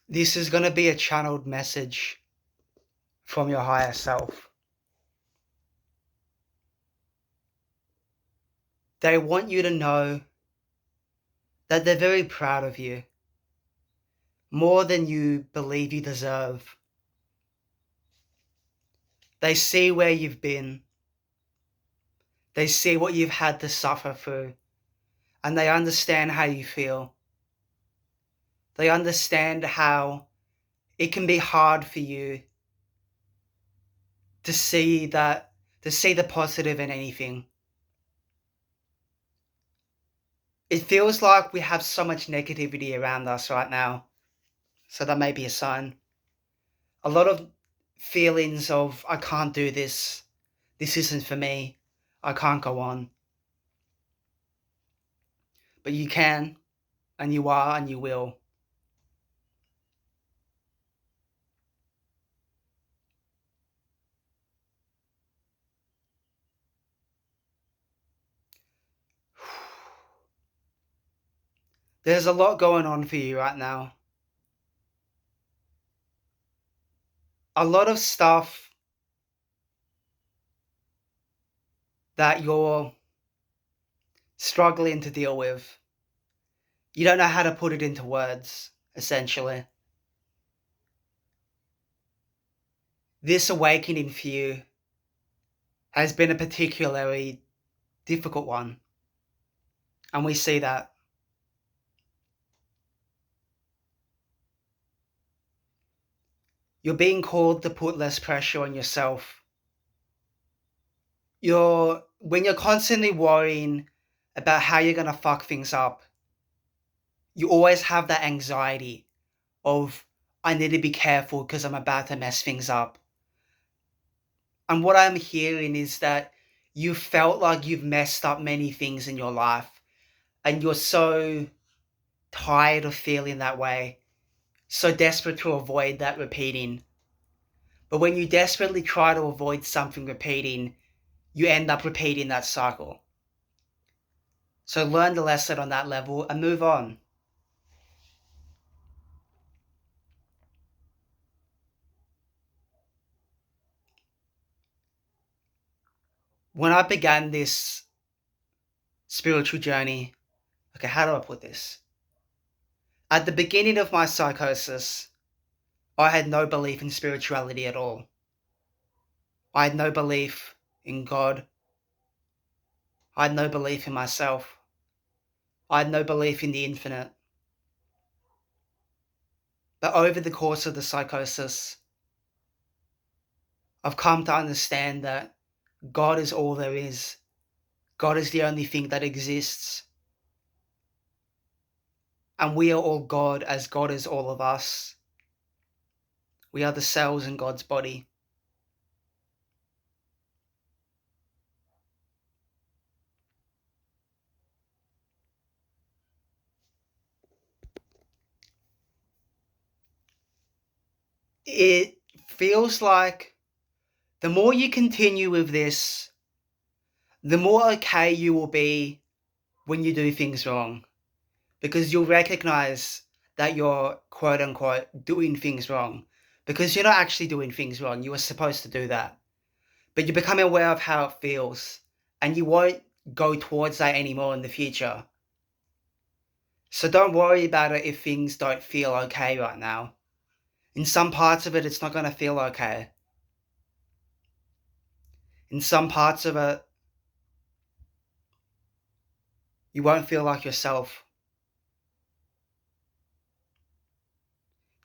This is going to be a channeled message from your higher self. They want you to know that they're very proud of you, more than you believe you deserve. They see where you've been. They see what you've had to suffer through, and they understand how you feel. They understand how it can be hard for you to see the positive in anything. It feels like we have so much negativity around us right now, so that may be a sign. A lot of feelings of, I can't do this isn't for me, I can't go on. But you can, and you are, and you will. There's a lot going on for you right now. A lot of stuff that you're struggling to deal with. You don't know how to put it into words, essentially. This awakening for you has been a particularly difficult one. And we see that. You're being called to put less pressure on yourself. When you're constantly worrying about how you're going to fuck things up, you always have that anxiety of, I need to be careful because I'm about to mess things up. And what I'm hearing is that you felt like you've messed up many things in your life, and you're so tired of feeling that way, so desperate to avoid that repeating. But when you desperately try to avoid something repeating, you end up repeating that cycle. So learn the lesson on that level and move on. When I began this spiritual journey, okay, how do I put this? At the beginning of my psychosis, I had no belief in spirituality at all. I had no belief in God. I had no belief in myself. I had no belief in the infinite. But over the course of the psychosis, I've come to understand that God is all there is. God is the only thing that exists. And we are all God, as God is all of us. We are the cells in God's body. It feels like the more you continue with this, the more okay you will be when you do things wrong. Because you'll recognize that you're quote unquote doing things wrong. Because you're not actually doing things wrong. You were supposed to do that. But you become aware of how it feels. And you won't go towards that anymore in the future. So don't worry about it if things don't feel okay right now. In some parts of it, it's not going to feel okay. In some parts of it, you won't feel like yourself.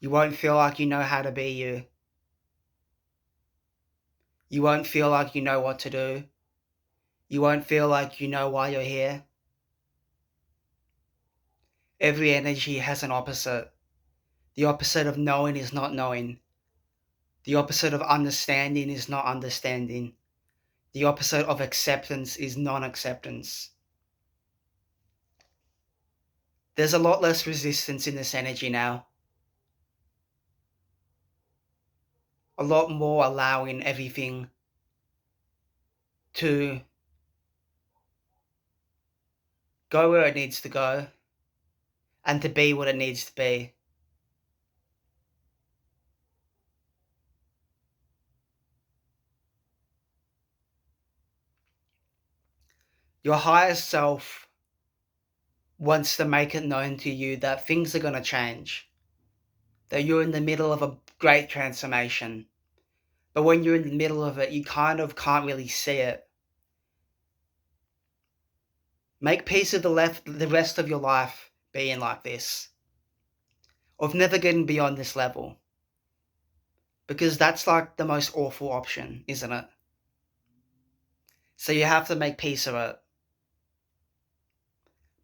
You won't feel like you know how to be you. You won't feel like you know what to do. You won't feel like you know why you're here. Every energy has an opposite. The opposite of knowing is not knowing. The opposite of understanding is not understanding. The opposite of acceptance is non-acceptance. There's a lot less resistance in this energy now. A lot more allowing everything to go where it needs to go and to be what it needs to be. Your higher self wants to make it known to you that things are going to change, that you're in the middle of a great transformation. But when you're in the middle of it, you kind of can't really see it. Make peace with the rest of your life being like this, of never getting beyond this level. Because that's like the most awful option, isn't it? So you have to make peace of it.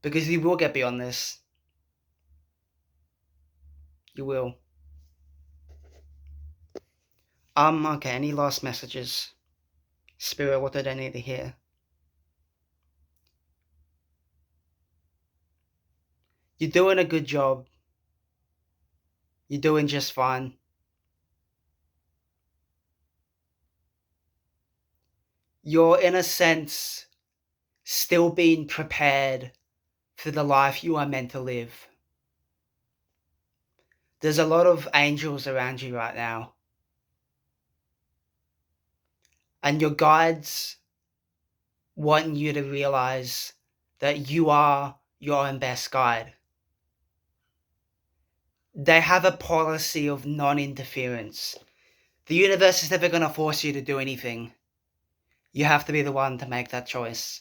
Because you will get beyond this. You will. Okay, any last messages? Spirit, what did I need to hear? You're doing a good job. You're doing just fine. You're, in a sense, still being prepared for the life you are meant to live. There's a lot of angels around you right now. And your guides want you to realize that you are your own best guide. They have a policy of non-interference. The universe is never going to force you to do anything. You have to be the one to make that choice.